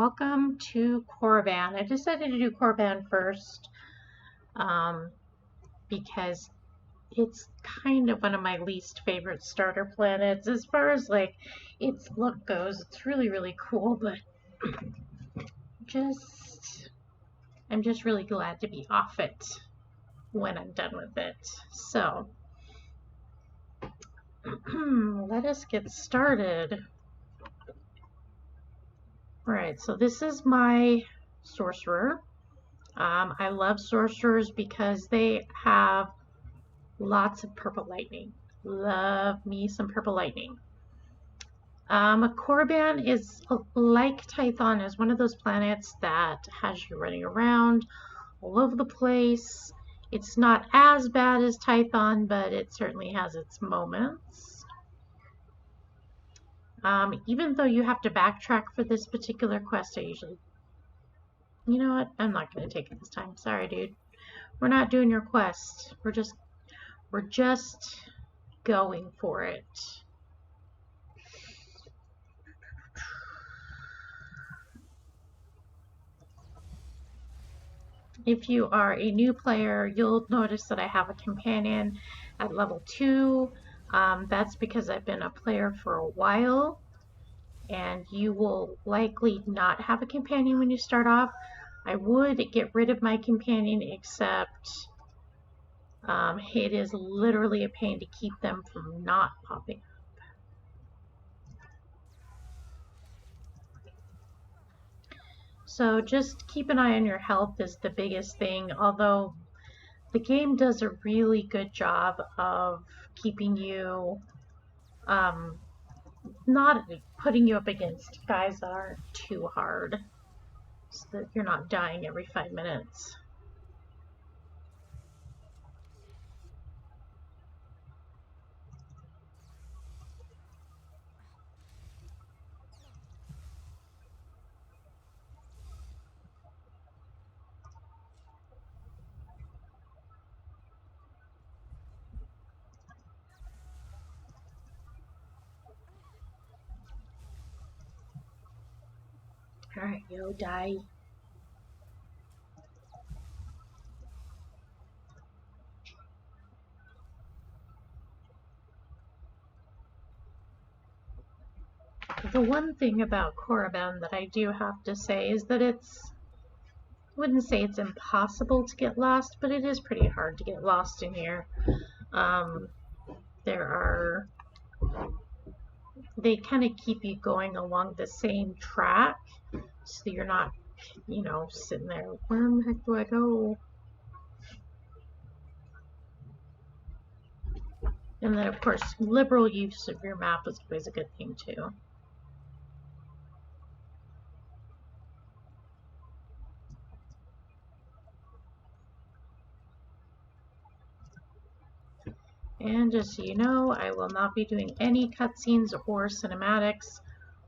welcome to Korriban. I decided to do Korriban first because it's kind of one of my least favorite starter planets. As far as like its look goes, it's really cool, but I'm just really glad to be off it when I'm done with it. So let us get started. Alright, so this is my sorcerer. I love sorcerers because they have lots of purple lightning. Love me some purple lightning. Korriban is like Tython, is one of those planets that has you running around all over the place. It's not as bad as Tython, but it certainly has its moments. Even though you have to backtrack for this particular quest, I usually... You know what? I'm not going to take it this time. Sorry, dude. We're not doing your quest. We're just going for it. If you are a new player, you'll notice that I have a companion at level 2. That's because I've been a player for a while, and you will likely not have a companion when you start off. I would get rid of my companion, except it is literally a pain to keep them from not popping up. So just keep an eye on your health is the biggest thing, although the game does a really good job of keeping you, not putting you up against guys that aren't too hard, so that you're not dying every 5 minutes. Alright, yo, die. The one thing about Korriban that I do have to say is that I wouldn't say it's impossible to get lost, but it is pretty hard to get lost in here. They kind of keep you going along the same track, so you're not, sitting there, where the heck do I go? And then, of course, liberal use of your map is always a good thing, too. And just so you know, I will not be doing any cutscenes or cinematics.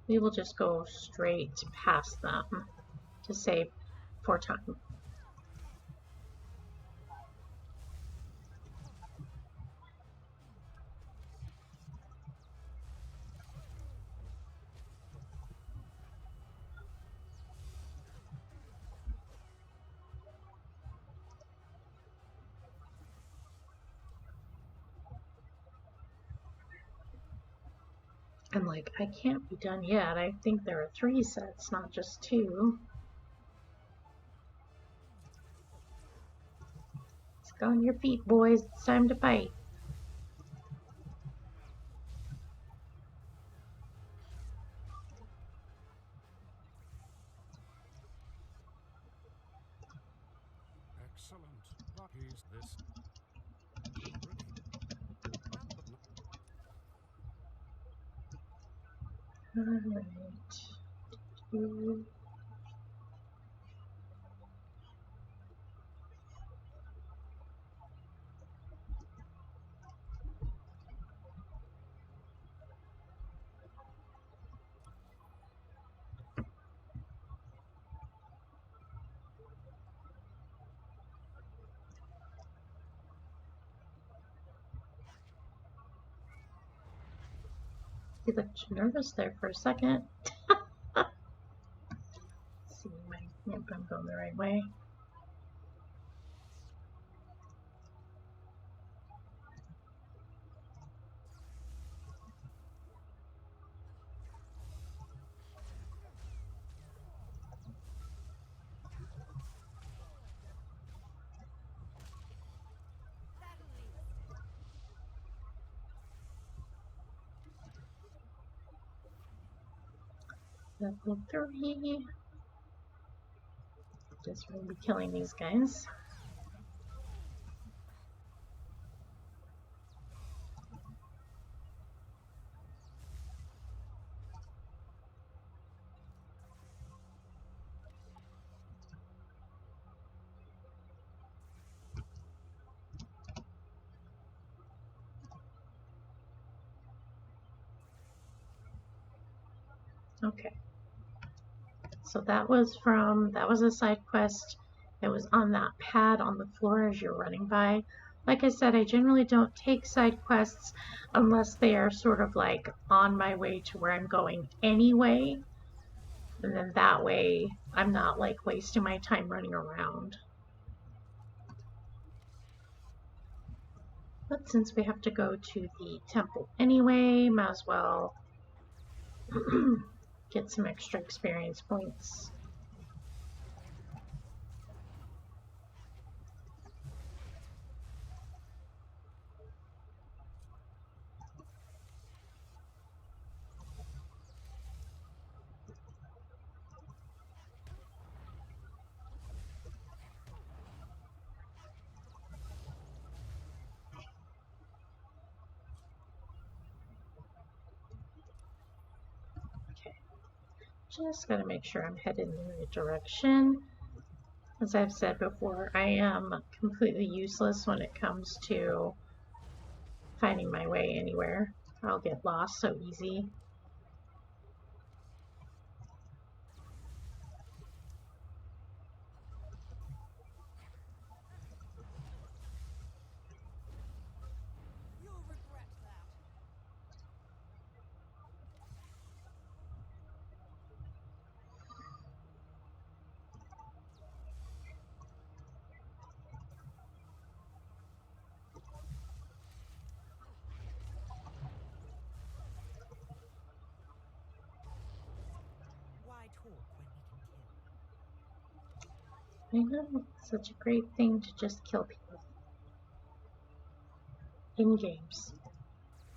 We will just go straight past them to save for time. I'm like, I can't be done yet. I think there are 3 sets, not just 2. Let's go on your feet, boys. It's time to fight. Excellent. What is this? Alright. You looked nervous there for a second. I'm going the right way. Level 3. Just going to be killing these guys. Okay. So that was a side quest that was on that pad on the floor as you're running by. Like I said, I generally don't take side quests unless they are sort of like on my way to where I'm going anyway. And then that way I'm not like wasting my time running around. But since we have to go to the temple anyway, might as well get some extra experience points. Okay, just gotta make sure I'm headed in the right direction. As I've said before, I am completely useless when it comes to finding my way anywhere. I'll get lost so easy. You'll regret that. Why talk when we can kill? I know, it's such a great thing to just kill people. In games,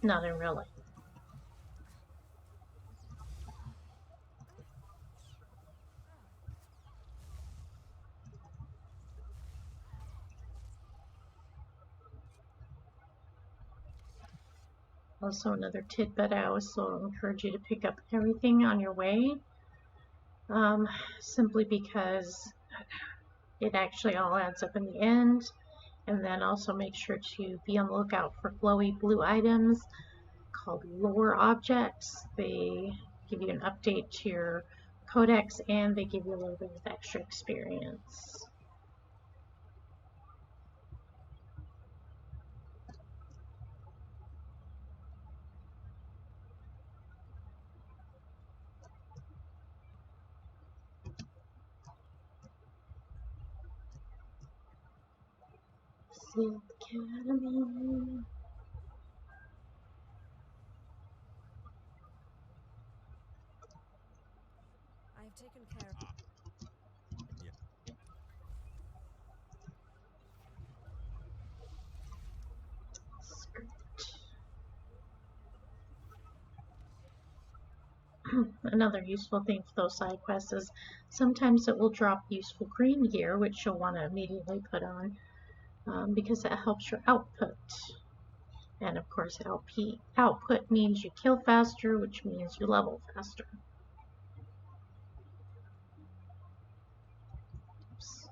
not in real life. Also, another tidbit, I also encourage you to pick up everything on your way, simply because it actually all adds up in the end. And then also make sure to be on the lookout for glowy blue items called lore objects. They give you an update to your codex and they give you a little bit of extra experience. Sith Academy. I've taken care of. Yeah. Another useful thing for those side quests is sometimes it will drop useful green gear, which you'll want to immediately put on because it helps your output. And of course, output means you kill faster, which means you level faster. Oops.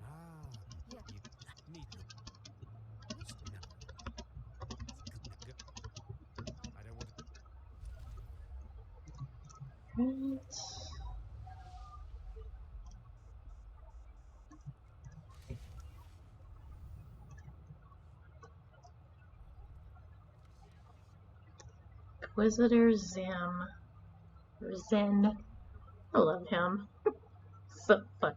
Ah. Yeah. Right. Inquisitor Zim. Or Zen. I love him. So funny.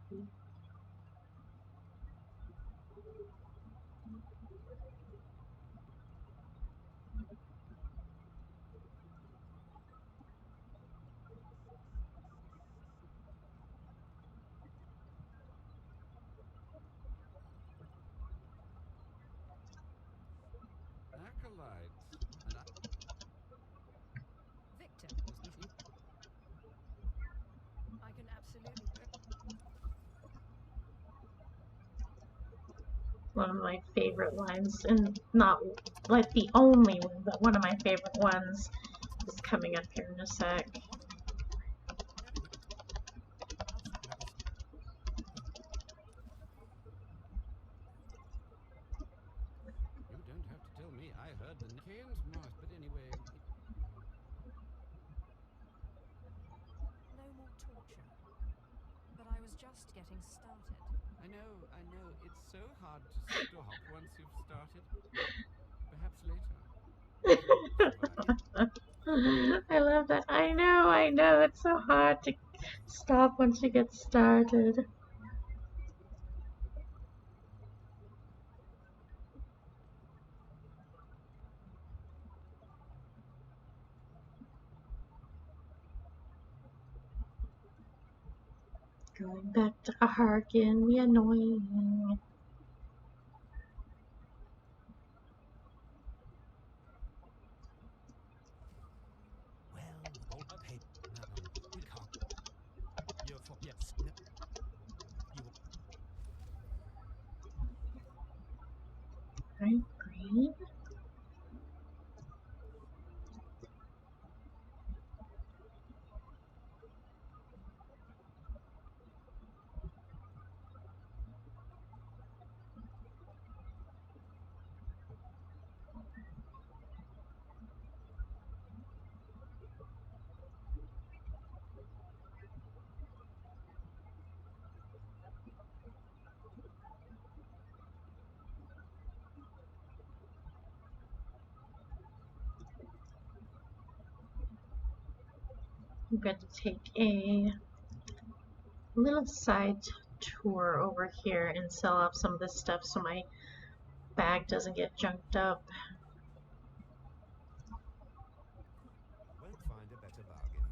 Acolyte. And Victor, is this you? I can absolutely. One of my favorite lines, and not like the only one, but one of my favorite ones is coming up here in a sec. You don't have to tell me. I heard the Kane's Mars, but anyway. No more torture. But I was just getting started. I know. It's so hard to stop once you've started. Perhaps later. I love that. I know. It's so hard to stop once you get started. Going back to Harkin, the annoying. Well, okay. No, we can't. You're for yes. No, you. Right, green. I'm going to take a little side tour over here and sell off some of this stuff so my bag doesn't get junked up. Won't find a better bargain.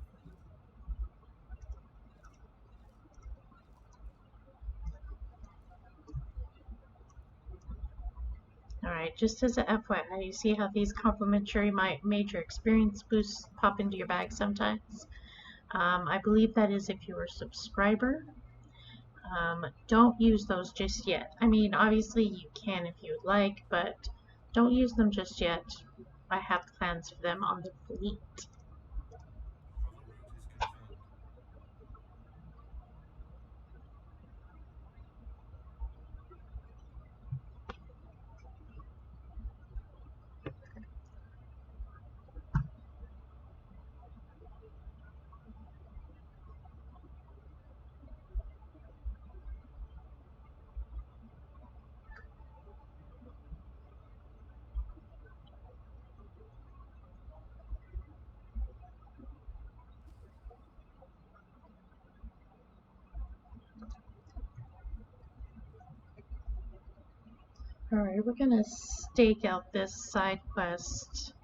Alright, just as a FYI, you see how these complimentary major experience boosts pop into your bag sometimes? I believe that is if you're a subscriber. Don't use those just yet. I mean, obviously you can if you would like, but don't use them just yet. I have plans for them on the fleet. Travel route is confirmed. Alright, we're gonna stake out this side quest.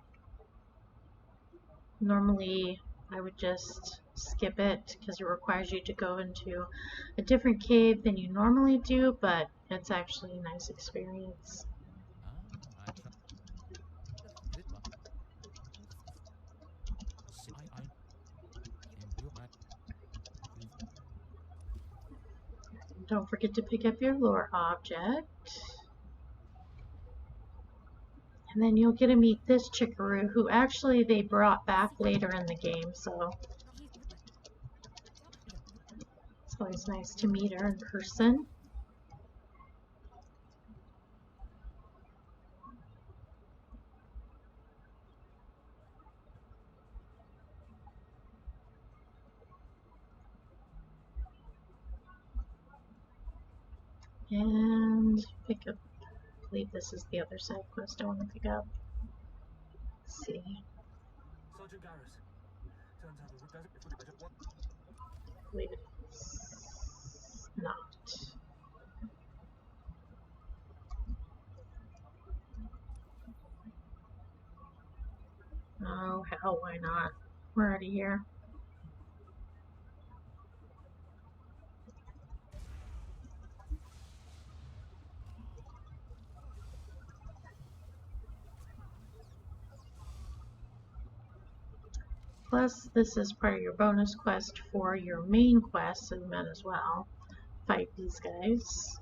Normally, I would just skip it because it requires you to go into a different cave than you normally do, but it's actually a nice experience. I try. Don't forget to pick up your lore object. And then you'll get to meet this chickaroo, who actually they brought back later in the game, so it's always nice to meet her in person. And pick up, I believe this is the other side quest I want to pick up. Let's see. Sergeant Garrus. Turns out the route doesn't before the what? I believe it's not. Oh, hell, why not? We're already here. Plus, this is part of your bonus quest for your main quest, so you might as well fight these guys.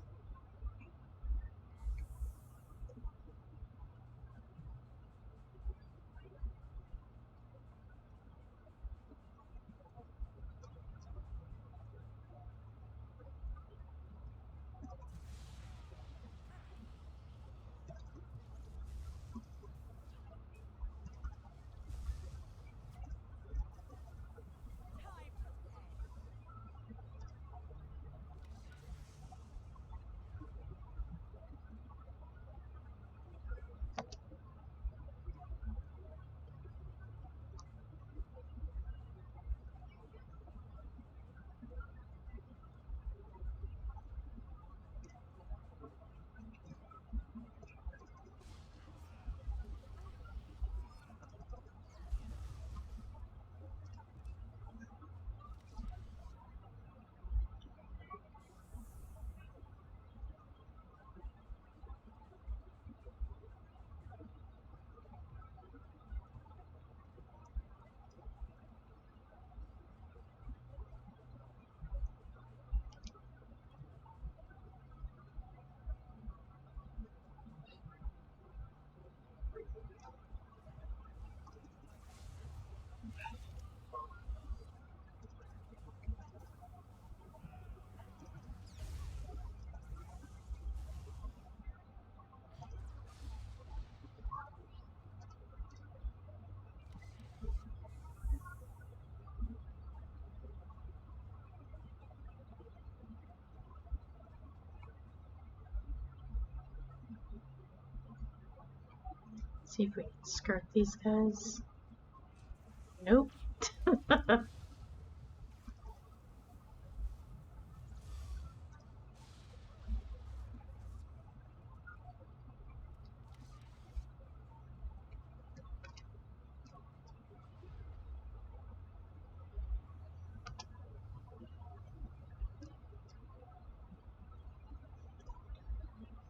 See if we can skirt these guys. Nope.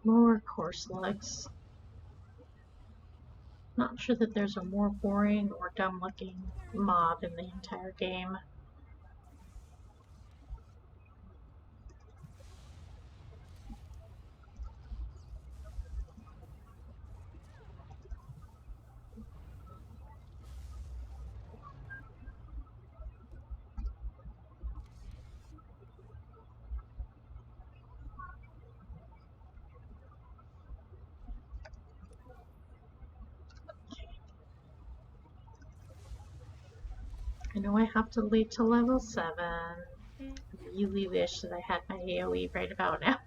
More course legs. Not sure that there's a more boring or dumb looking mob in the entire game. I know I have to lead to level 7. I really wish that I had my AoE right about now.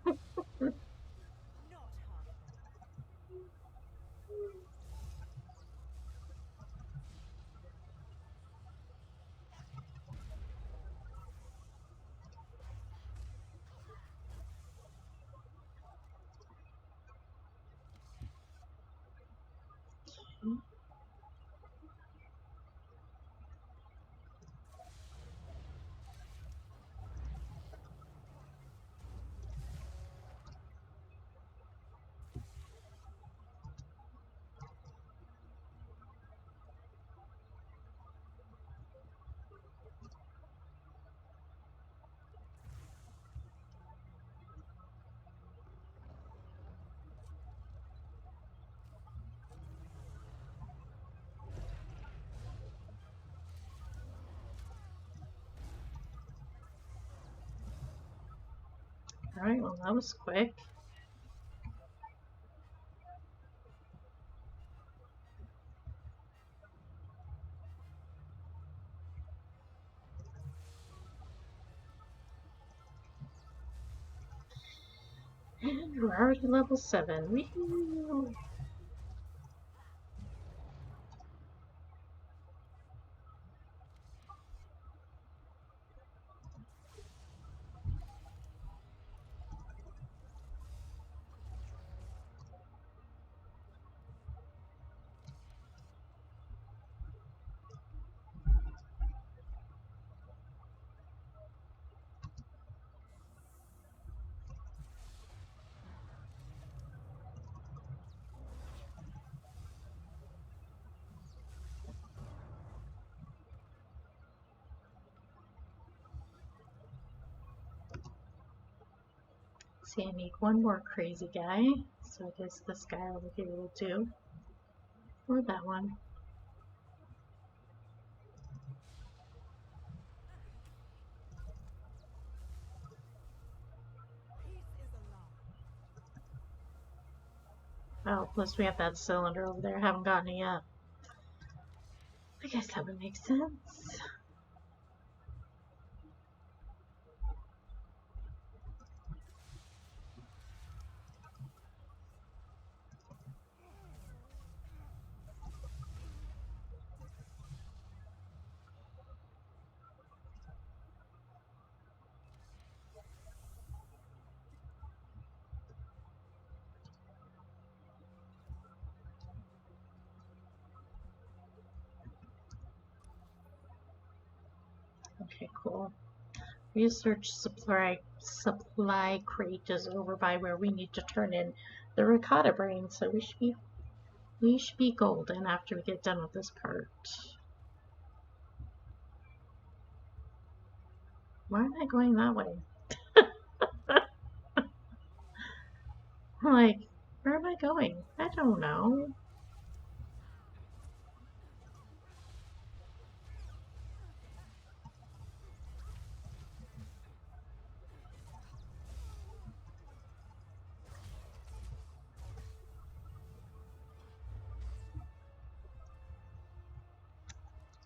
Alright, well that was quick. And we're already level 7. Woohoo! See, I need one more crazy guy, so I guess this guy over here will do. Or that one. Oh, plus we have that cylinder over there. I haven't gotten it yet. I guess that would make sense. Okay, cool. Research supply crate is over by where we need to turn in the ricotta brain, so we should be golden after we get done with this part. Why am I going that way? Like, where am I going? I don't know.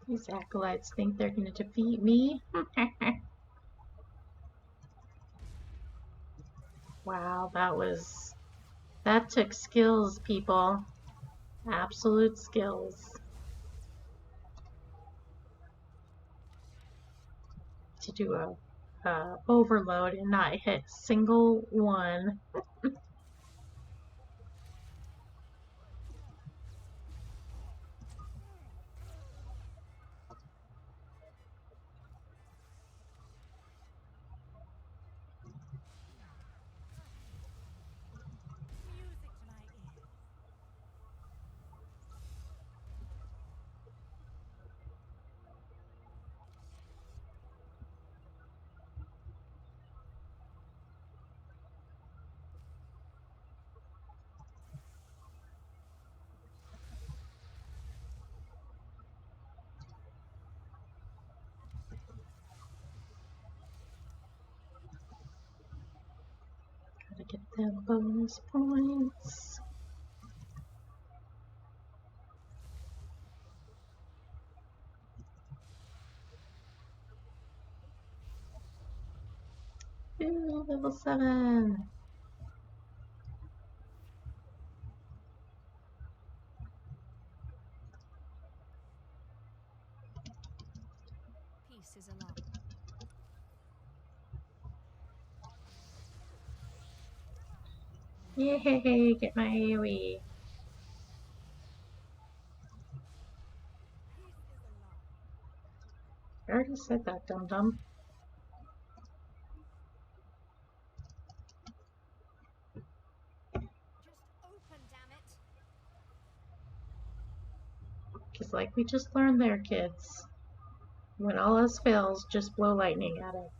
These acolytes think they're going to defeat me. Wow, that took skills, people. Absolute skills. To do a overload and not hit single one. Music to my ears. Gotta get them bonus points. Ooh, level 7. Peace is a lie. Yay, get my AoE. Peace is a lie. I already said that, dum-dum. Just open, damn it. Because like we just learned there, kids. When all else fails, just blow lightning at it.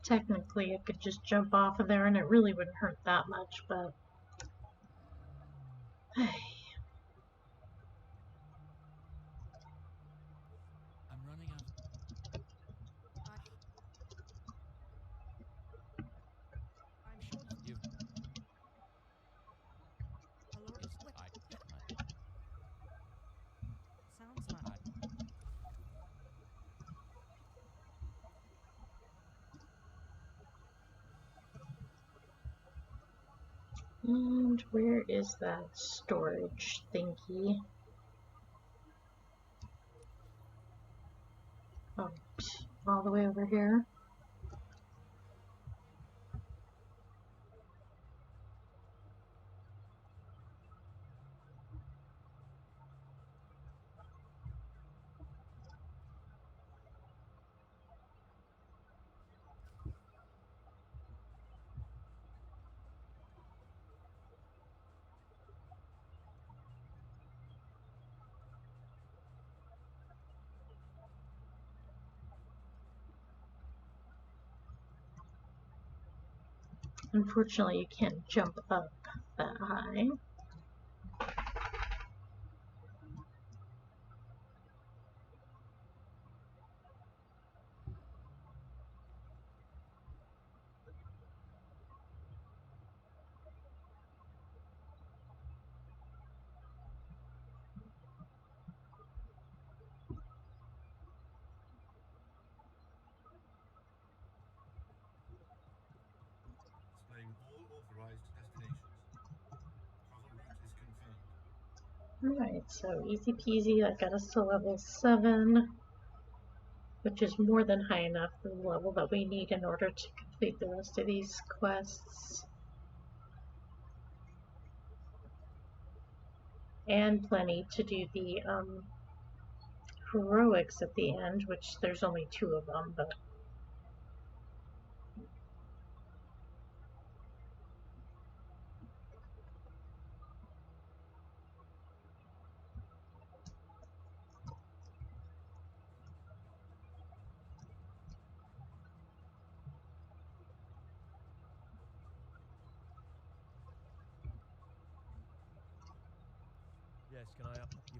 Technically, I could just jump off of there and it really wouldn't hurt that much, but... I'm running out. I'm sure You've. hello. It's. Sounds like And where is that storage thingy? Oh, all the way over here. Unfortunately, you can't jump up that high. Displaying all authorized destinations. Travel route is confirmed. Alright, so easy peasy, that got us to level 7, which is more than high enough for the level that we need in order to complete the rest of these quests. And plenty to do the heroics at the end, which there's only 2 of them, but Yes, can I up you?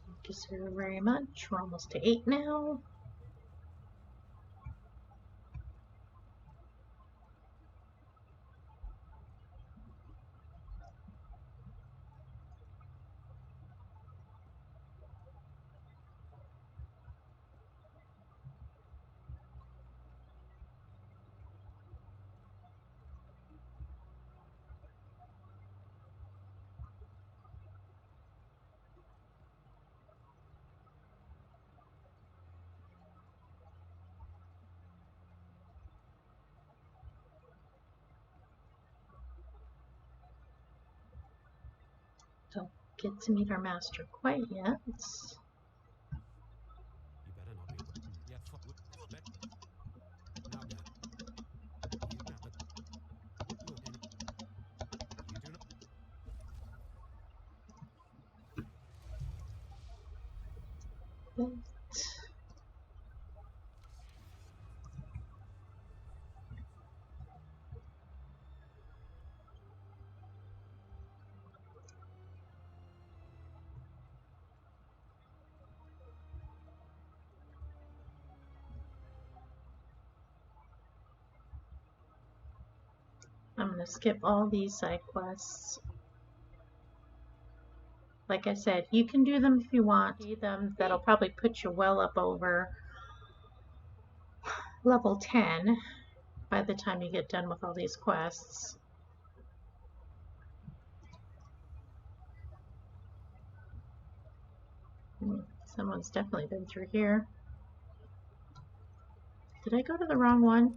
thank you so very much. We're almost to 8 now. Don't get to meet our master quite yet. You better not be. Yeah, fuck. Now go. You now, but look, and you do not. But I'm going to skip all these side quests. Like I said, you can do them if you want. Do them. That'll probably put you well up over level 10 by the time you get done with all these quests. Someone's definitely been through here. Did I go to the wrong one?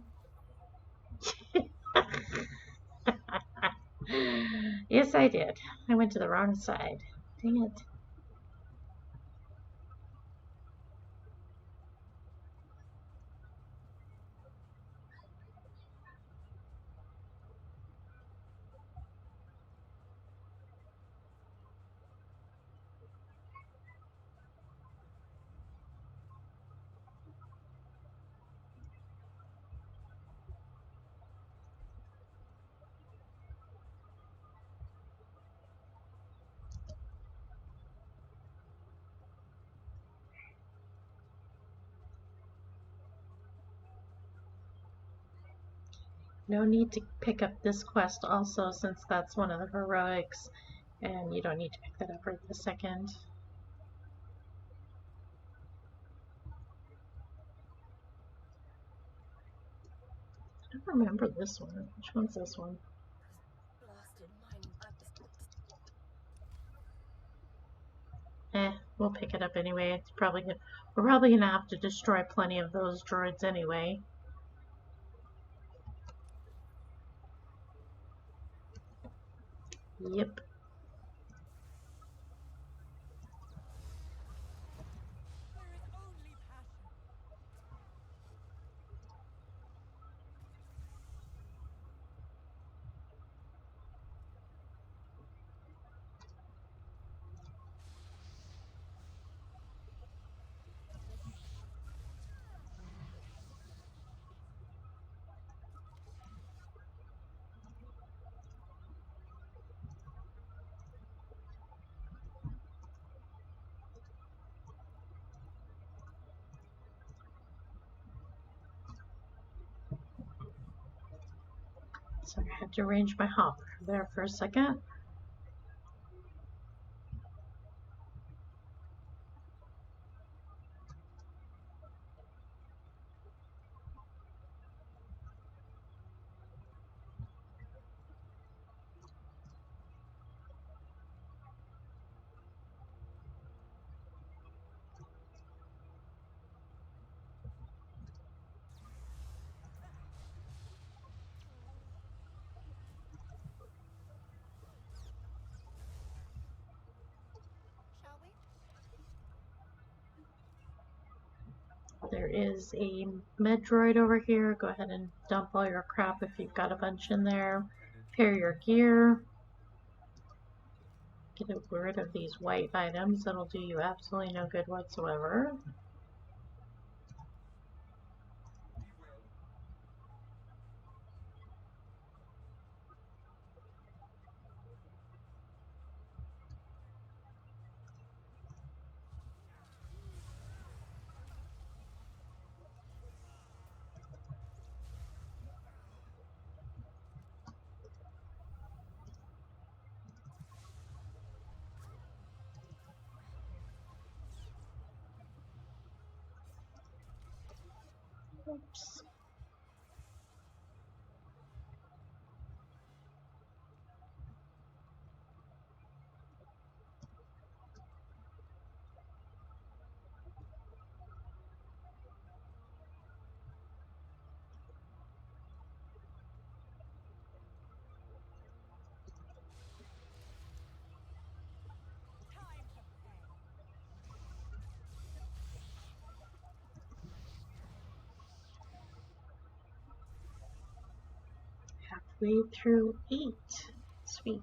Yes, I did. I went to the wrong side. Dang it. No need to pick up this quest also, since that's one of the heroics, and you don't need to pick that up right this second. I don't remember this one. Which one's this one? Blasted mine. We'll pick it up anyway. It's probably good. We're probably gonna have to destroy plenty of those droids anyway. Yep. There is only passion. So I had to arrange my hopper there for a second. Shall we? There is a med droid over here. Go ahead and dump all your crap if you've got a bunch in there. Pair your gear. Get rid of these white items. That'll do you absolutely no good whatsoever. Oops. Time to pay. Halfway through 8. Sweet.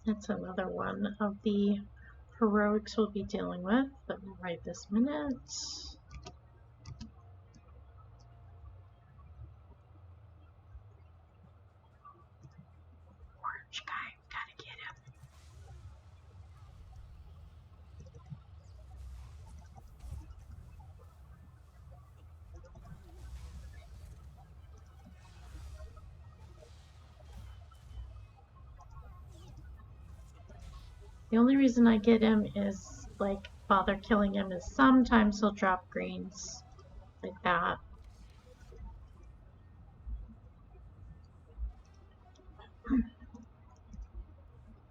That's another one of the heroics we'll be dealing with, but not right this minute. Orange guy, gotta get him. The only reason I get him is, like, bother killing him is sometimes he'll drop greens like that.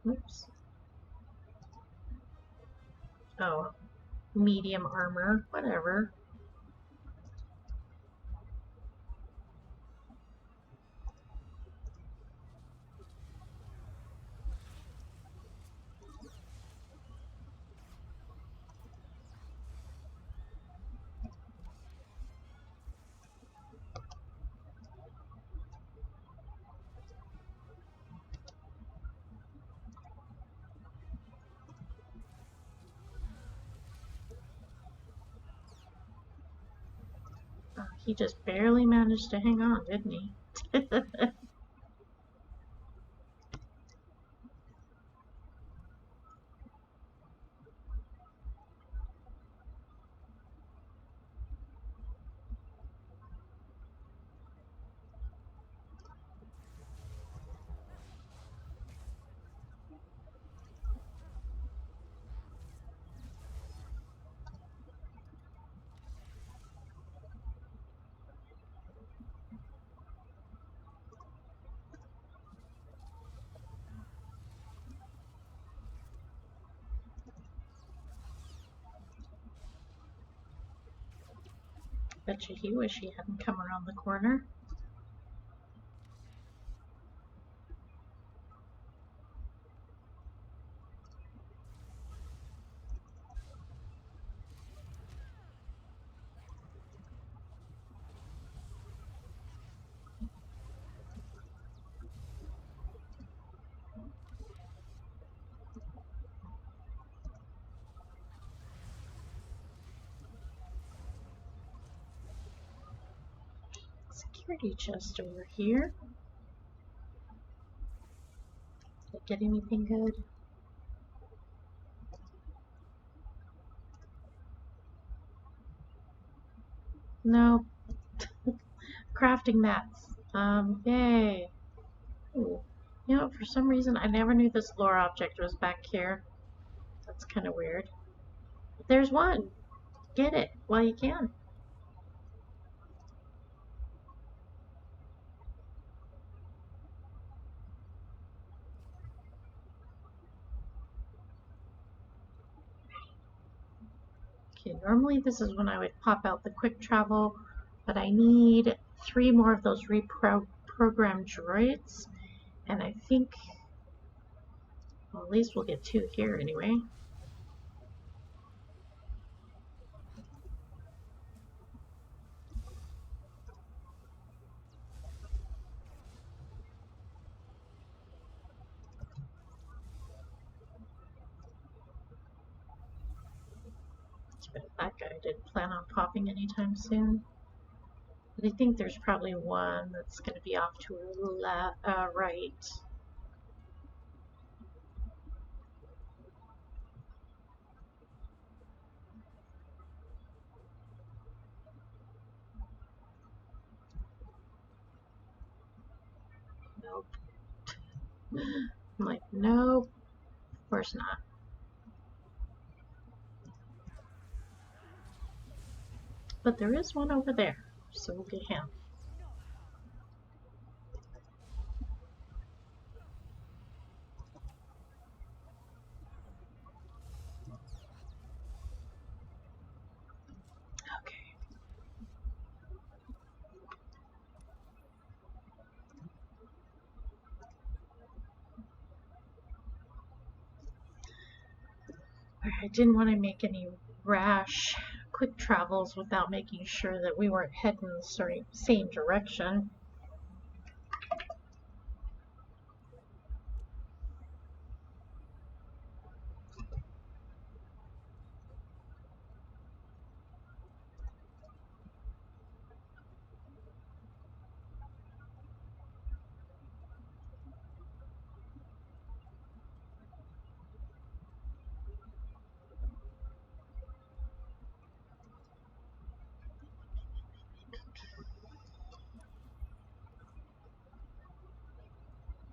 Oops. Oh, medium armor, whatever. He just barely managed to hang on, didn't he? Bet you he wish he hadn't come around the corner. Security chest over here. Did I get anything good? No. Crafting mats. Yay. Ooh. You know, for some reason, I never knew this lore object was back here. That's kind of weird. But there's one. Get it while you can. Okay, normally this is when I would pop out the quick travel, but I need 3 more of those reprogrammed droids, and I think, well, at least we'll get 2 here anyway. That guy didn't plan on popping anytime soon. But I think there's probably one that's going to be off to our right. Nope. I'm like, nope, of course not. But there is one over there, so we'll get him. Okay. I didn't want to make any rash quick travels without making sure that we weren't heading in the same direction.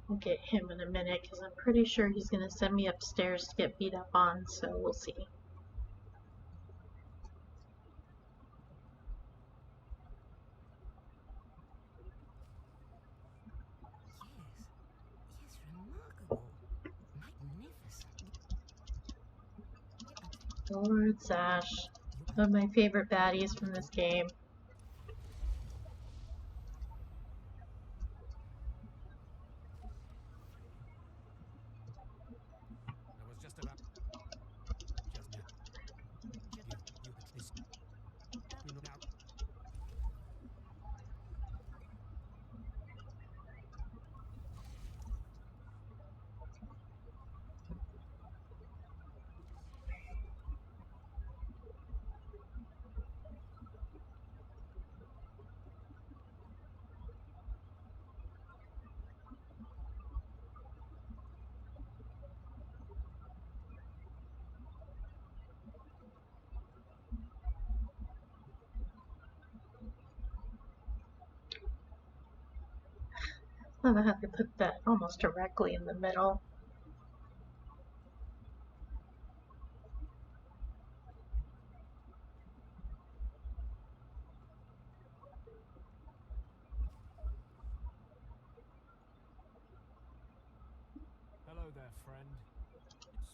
We'll get him in a minute because I'm pretty sure he's going to send me upstairs to get beat up on, so we'll see. Yes, remarkable. Magnificent. Lord Sash, one of my favorite baddies from this game. I was just about. Just now. You had this. You know now. love how they put that almost directly in the middle. Hello there, friend.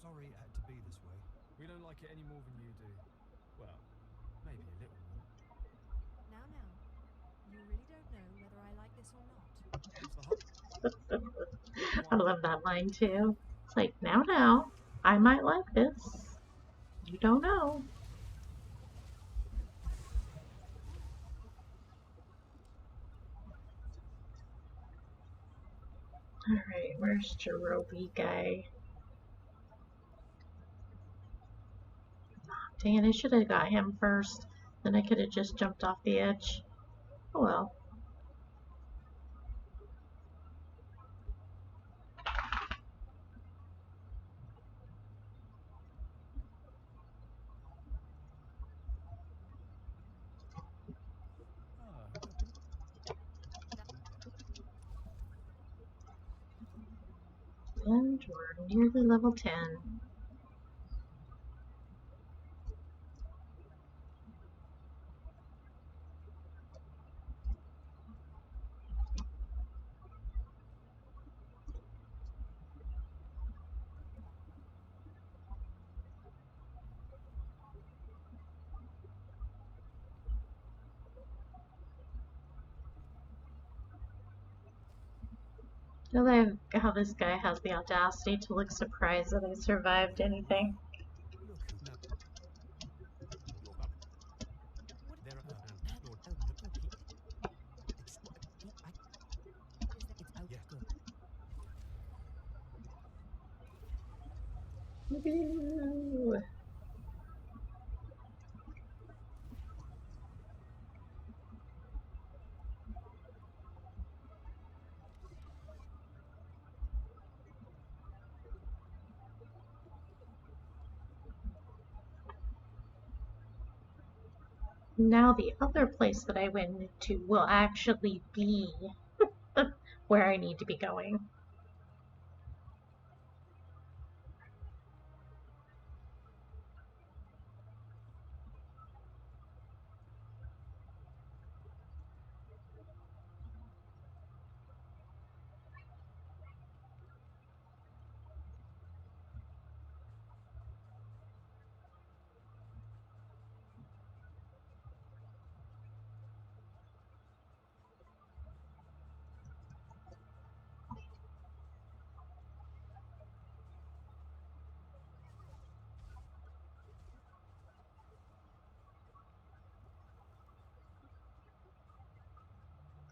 Sorry it had to be this way. We don't like it any more than you do. Well, maybe a little more. Now, you really don't know whether I like this or not. It's the whole... I love that line too. It's like, now, I might like this. You don't know. Alright, where's Jerobi guy? Dang it, I should have got him first. Then I could have just jumped off the edge. Oh well. And we're nearly level 10. I love how this guy has the audacity to look surprised that I survived anything. Look who now. There are yeah, good. Woo. Now the other place that I went to will actually be where I need to be going.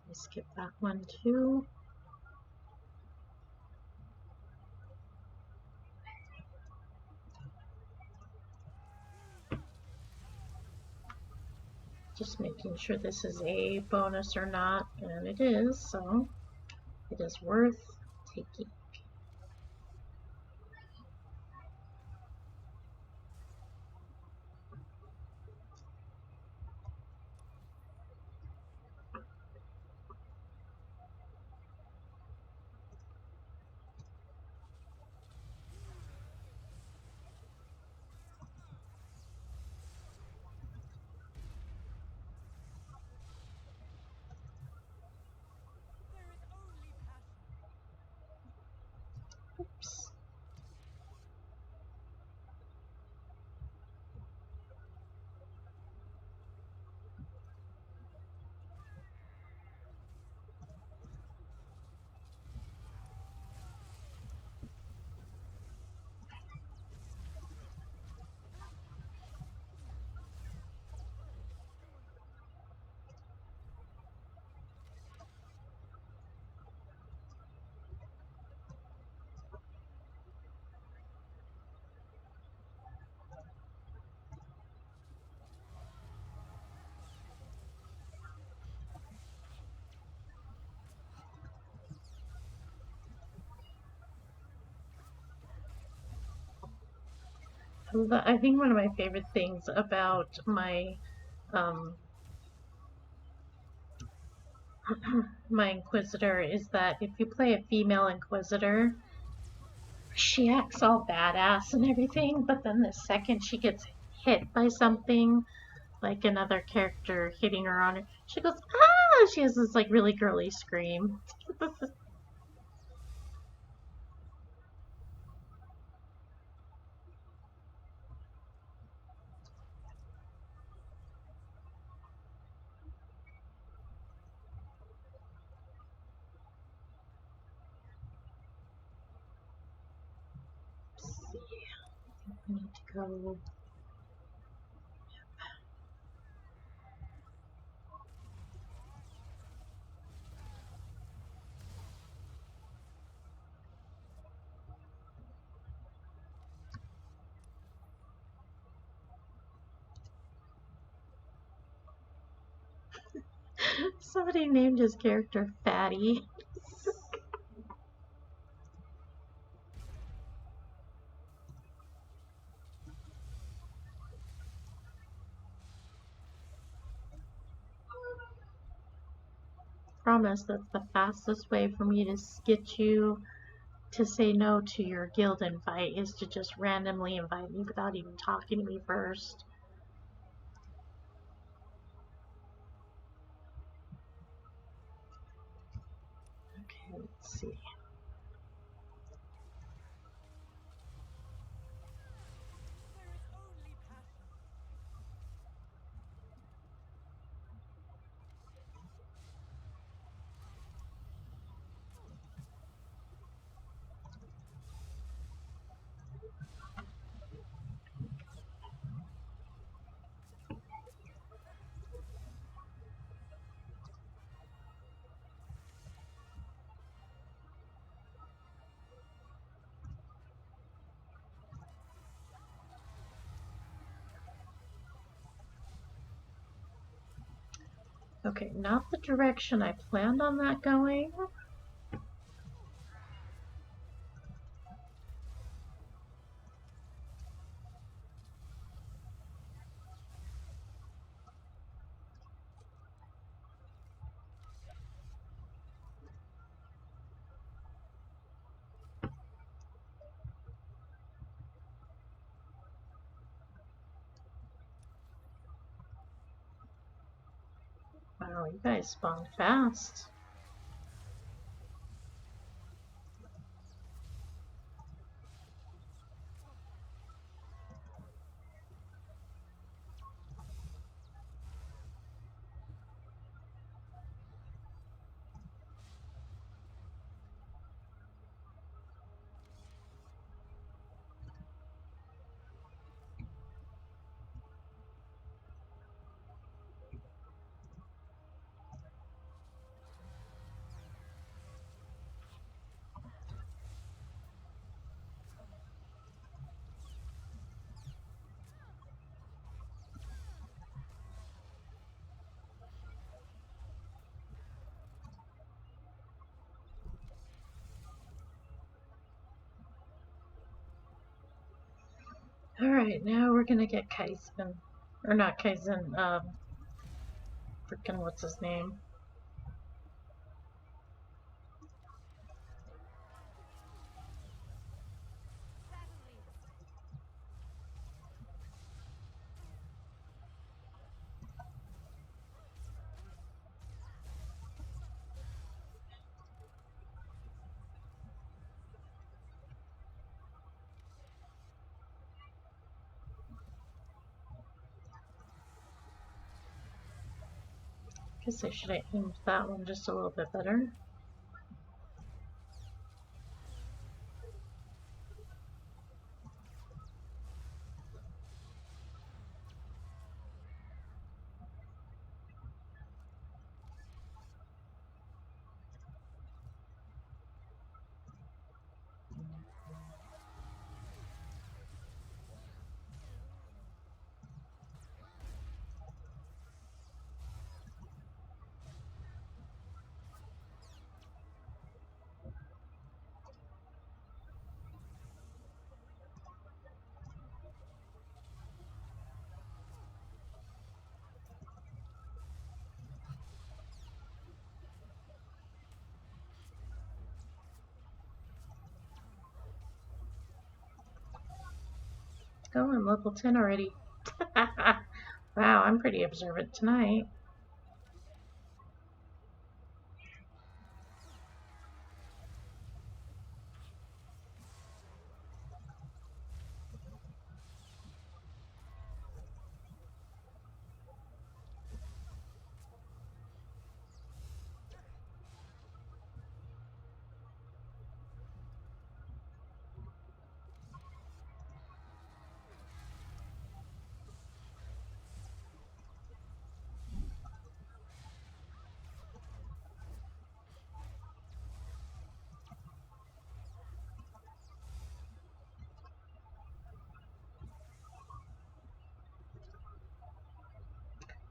I skip that one too. Just making sure this is a bonus or not, and it is, so it is worth taking. Oops. I think one of my favorite things about my my Inquisitor is that if you play a female Inquisitor, she acts all badass and everything, but then the second she gets hit by something, like another character hitting her on her, she goes, ah! She has this like really girly scream. Let's see. I need to go. Somebody named his character Fatty. Promise that's the fastest way for me to get you to say no to your guild invite is to just randomly invite me without even talking to me first. Okay, let's see. There is only passion. Okay, not the direction I planned on that going. Wow, you guys spawned fast. Alright, now we're gonna get Kaizen. Or not Kaizen, freaking what's his name? Battle leads. Guess I should have aimed that one just a little bit better. go, I'm level 10 already. Wow, I'm pretty observant tonight.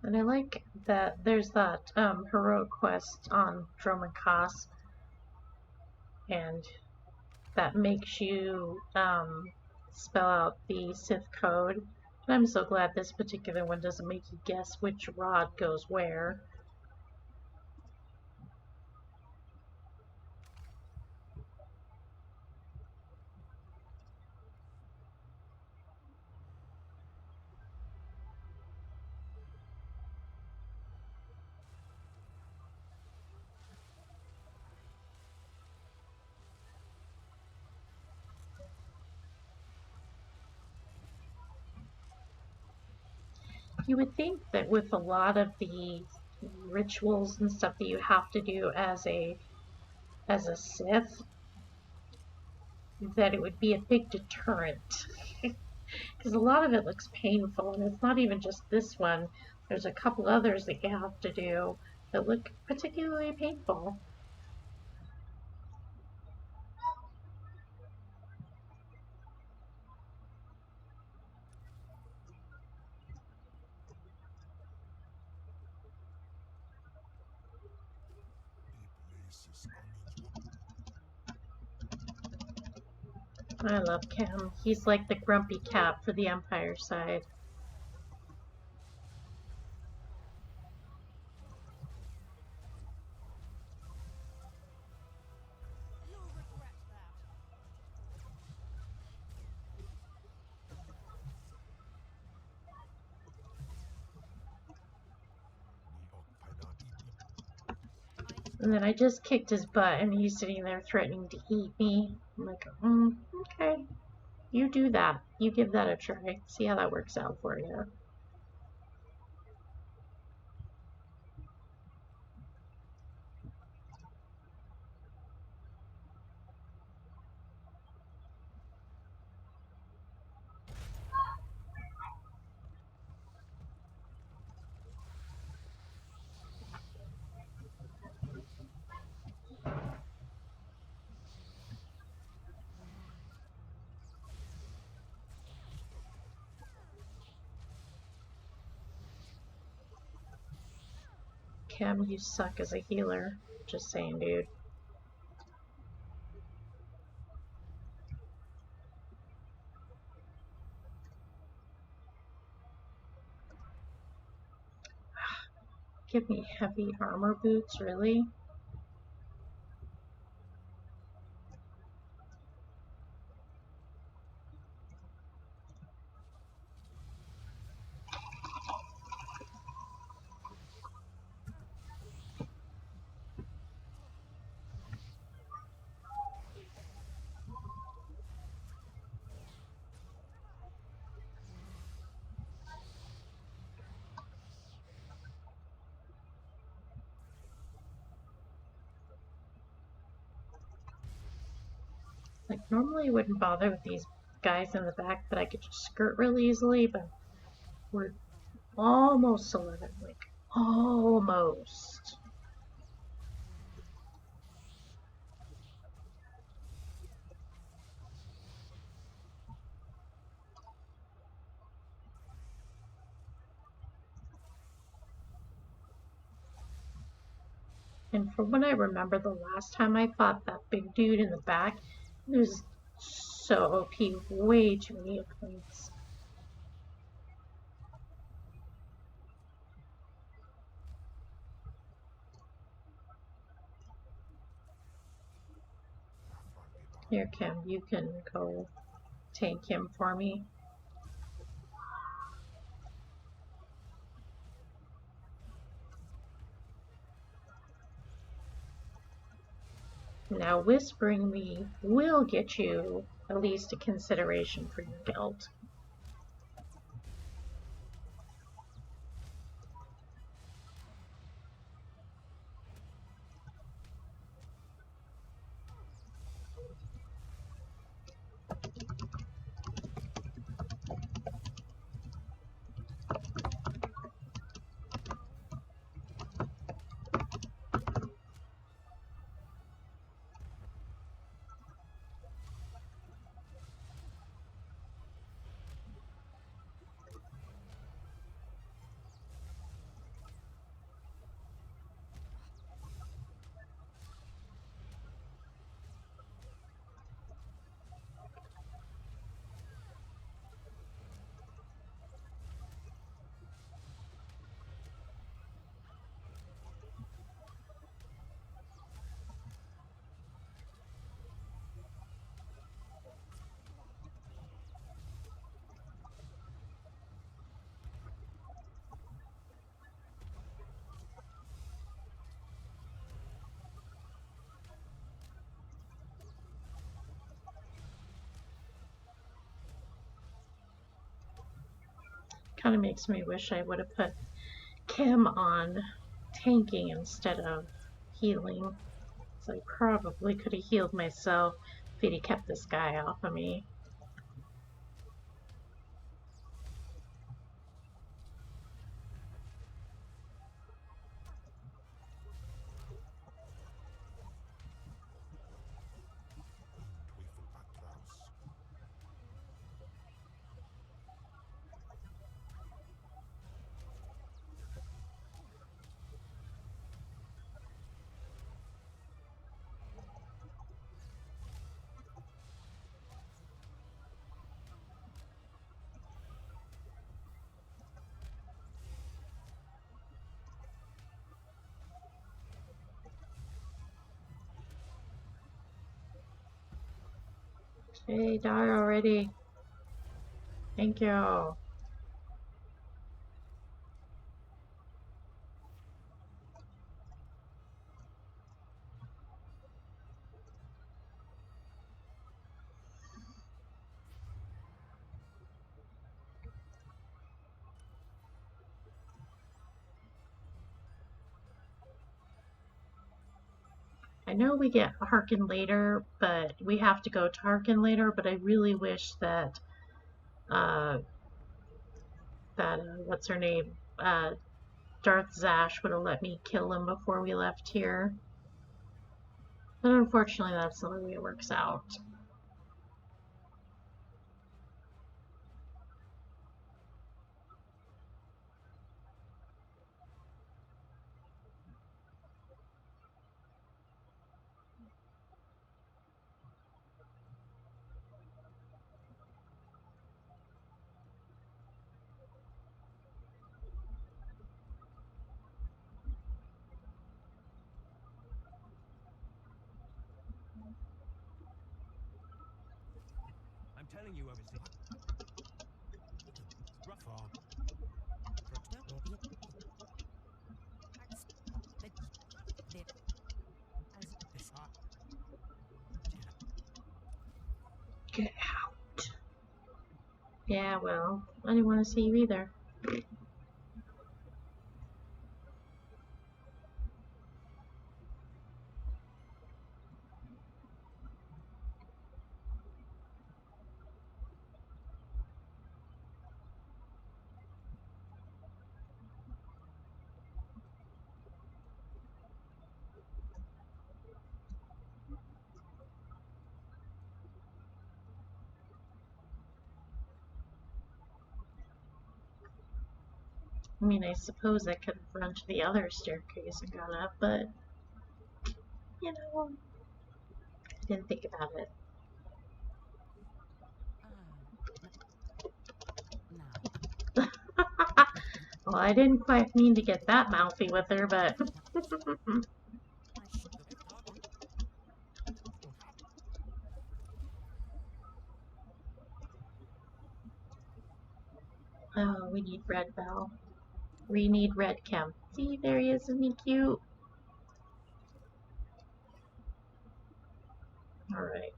And I like that there's that heroic quest on Dromakas, and that makes you spell out the Sith code. And I'm so glad this particular one doesn't make you guess which rod goes where. You would think that with a lot of the rituals and stuff that you have to do as a Sith, that it would be a big deterrent. Because a lot of it looks painful, and it's not even just this one. There's a couple others that you have to do that look particularly painful. I love Cam. He's like the grumpy cat for the Empire side. You'll regret that. And then I just kicked his butt, and he's sitting there threatening to eat me. I'm like, okay, you do that. You give that a try. See how that works out for you. Cam, you suck as a healer. Just saying, dude. Give me heavy armor boots, really? Like, normally I wouldn't bother with these guys in the back that I could just skirt really easily, but we're almost 11. Like, almost. And from what I remember, the last time I fought that big dude in the back, it was so OP, way too many hit points. Here, Kim, you can go tank him for me. Now, whispering me will get you at least a consideration for your guild. Kind of makes me wish I would have put Kim on tanking instead of healing. So I probably could have healed myself if he'd kept this guy off of me. Okay, die already. Thank you. I know we get Harken later, but we have to go to Harken later, but I really wish that what's her name? Darth Zash would have let me kill him before we left here. But unfortunately, that's the way it works out. I'm telling you, overseer. Rough farm. Get out. Yeah, well, I didn't want to see you either. I mean, I suppose I could have run to the other staircase and gone up, but, you know, I didn't think about it. Well, I didn't quite mean to get that mouthy with her, but... Oh, we need red Bell. We need red Kim. See, there he is, isn't he cute? Alright.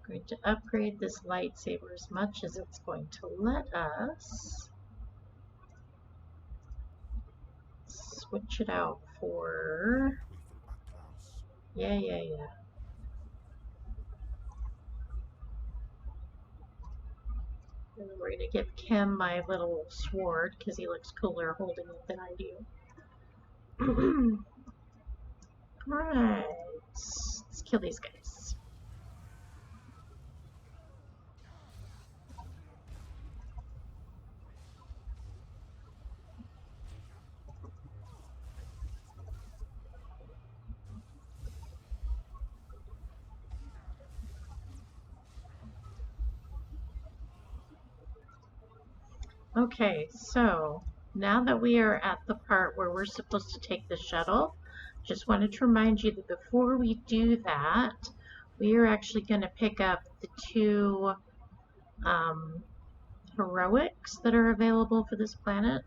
Going to upgrade this lightsaber as much as it's going to let us. Switch it out for... Yeah. And we're going to give Kim my little sword because he looks cooler holding it than I do. Alright. Let's kill these guys. Okay, so now that we are at the part where we're supposed to take the shuttle, just wanted to remind you that before we do that, we are actually going to pick up the two heroics that are available for this planet.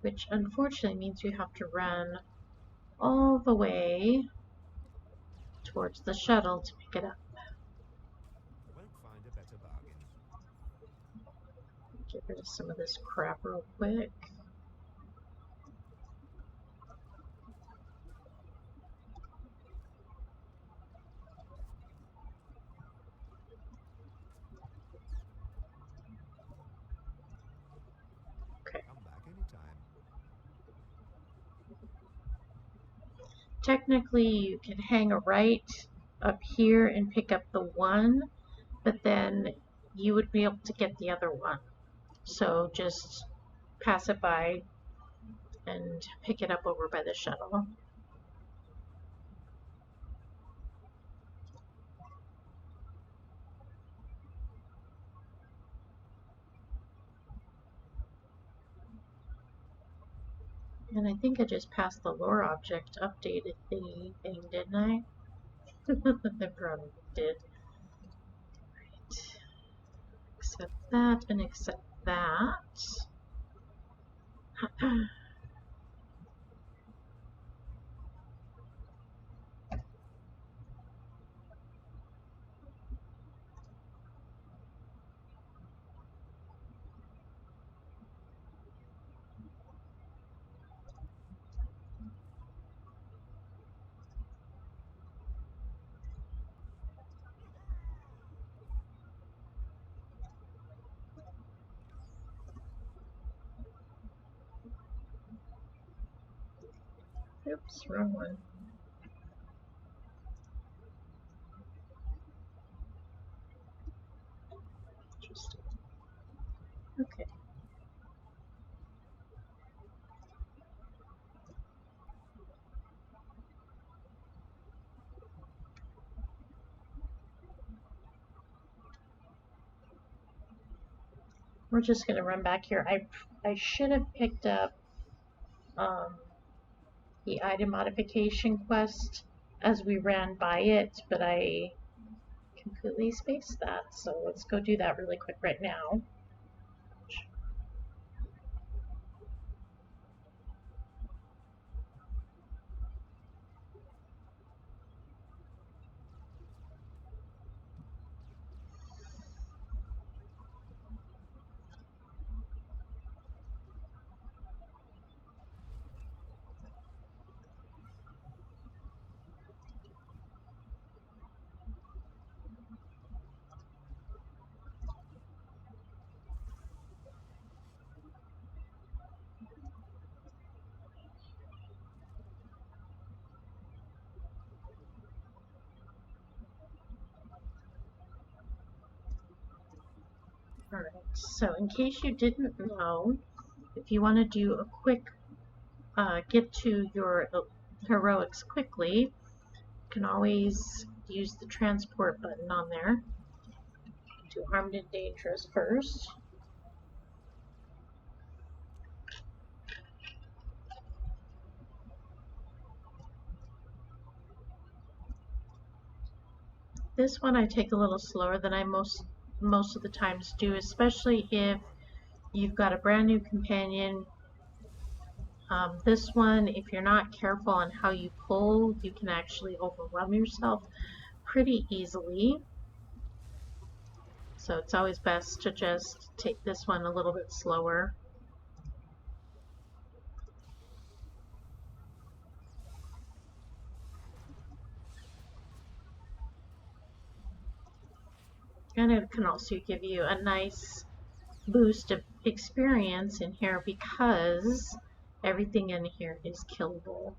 Which unfortunately means you have to run all the way towards the shuttle to pick it up. Won't find a better bargain. Get rid of some of this crap real quick. Okay. Come back anytime. Technically, you can hang a right up here and pick up the one, but then you would be able to get the other one. So just pass it by and pick it up over by the shuttle. And I think I just passed the lore object updated thingy thing, didn't I? I probably did. Right. Accept that and accept that. Oops, wrong one. Interesting. Okay. We're just gonna run back here. I should have picked up the item modification quest as we ran by it, but I completely spaced that. So let's go do that really quick right now. Alright, so in case you didn't know, if you want to do a quick get to your heroics quickly, you can always use the transport button on there. Do armed and dangerous first. This one I take a little slower than I most of the times do, especially if you've got a brand new companion. This one, if you're not careful on how you pull, you can actually overwhelm yourself pretty easily. So it's always best to just take this one a little bit slower. And it can also give you a nice boost of experience in here because everything in here is killable.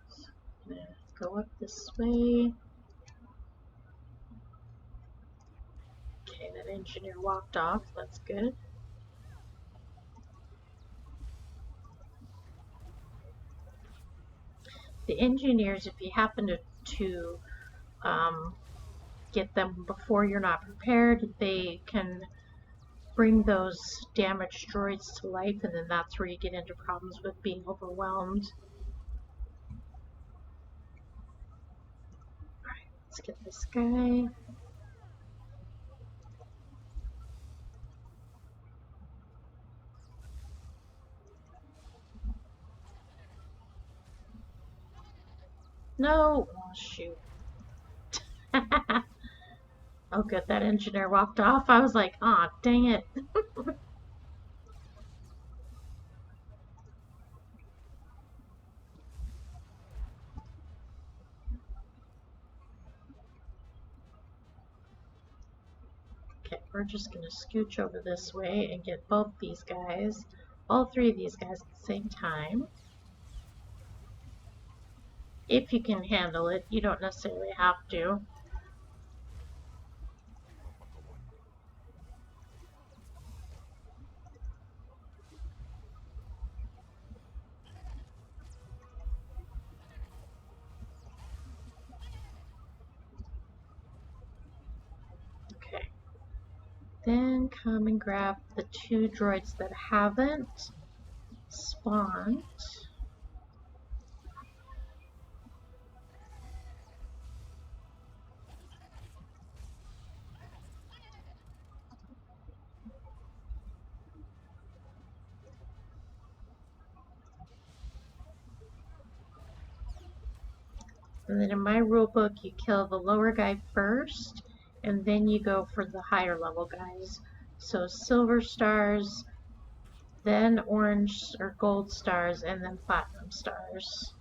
So I'm gonna go up this way. Okay, that engineer walked off. That's good. The engineers, if you happen to get them before you're not prepared, they can bring those damaged droids to life, and then that's where you get into problems with being overwhelmed. Alright, let's get this guy. No! Oh, shoot. Oh, good, that engineer walked off. I was like, aw, dang it. Okay, we're just gonna scooch over this way and get both these guys, all three of these guys at the same time. If you can handle it, you don't necessarily have to. Okay. Then come and grab the two droids that haven't spawned. And then in my rulebook, you kill the lower guy first, and then you go for the higher level guys. So silver stars, then orange or gold stars, and then platinum stars.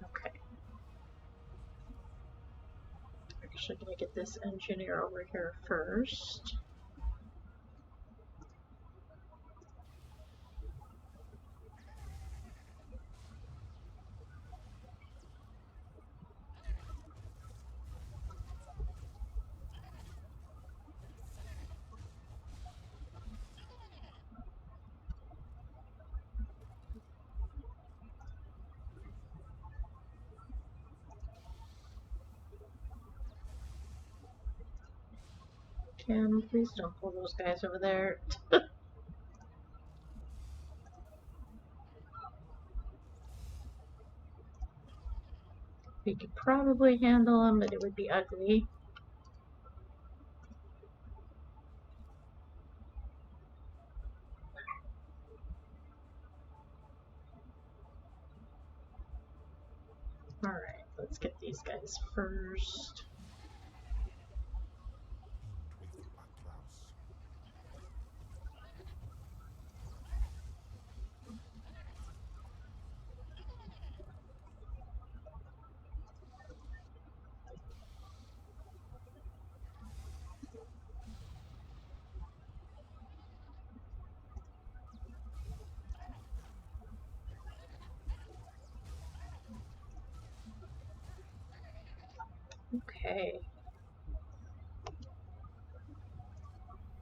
Okay. Actually, gonna get this engineer over here first. Kim, please don't pull those guys over there. We could probably handle them, but it would be ugly. Alright, let's get these guys first. Okay.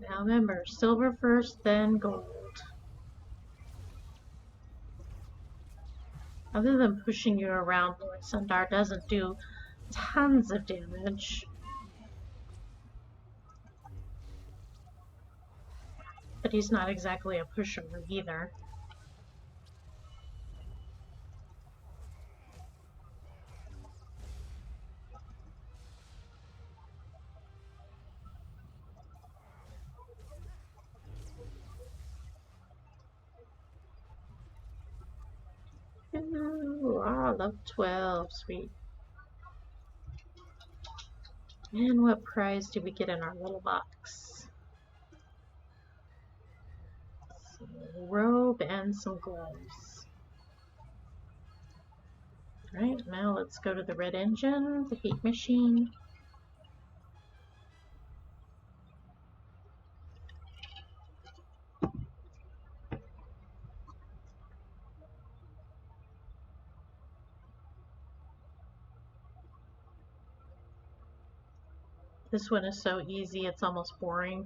Now remember, silver first, then gold. Other than pushing you around, Lord Sundar doesn't do tons of damage. But he's not exactly a pushover either. Ooh, level 12, sweet. And what prize do we get in our little box? A robe and some gloves. Alright, now let's go to the red engine, the heat machine. This one is so easy, it's almost boring.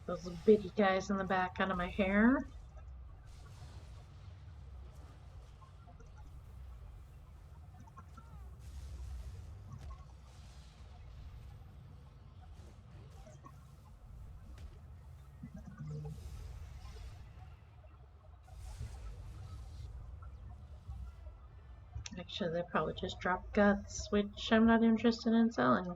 Those bitty guys in the back out of my hair. Actually, they probably just dropped guts, which I'm not interested in selling.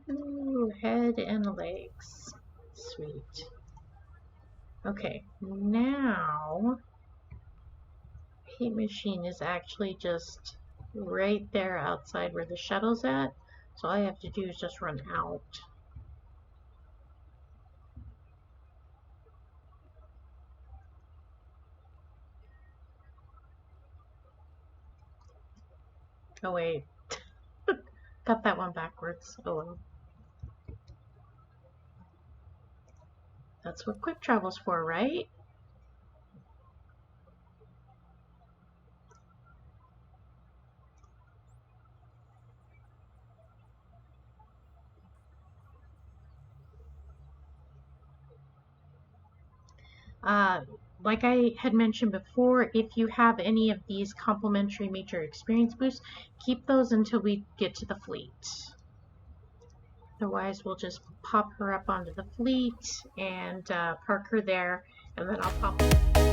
Ooh, head and legs. Sweet. Okay, now heat machine is actually just right there outside where the shuttle's at. So all I have to do is just run out. Oh wait, got that one backwards. Oh well. That's what quick travel's for, right? Like I had mentioned before, if you have any of these complimentary major experience boosts, keep those until we get to the fleet. Otherwise, we'll just pop her up onto the fleet and park her there, and then I'll pop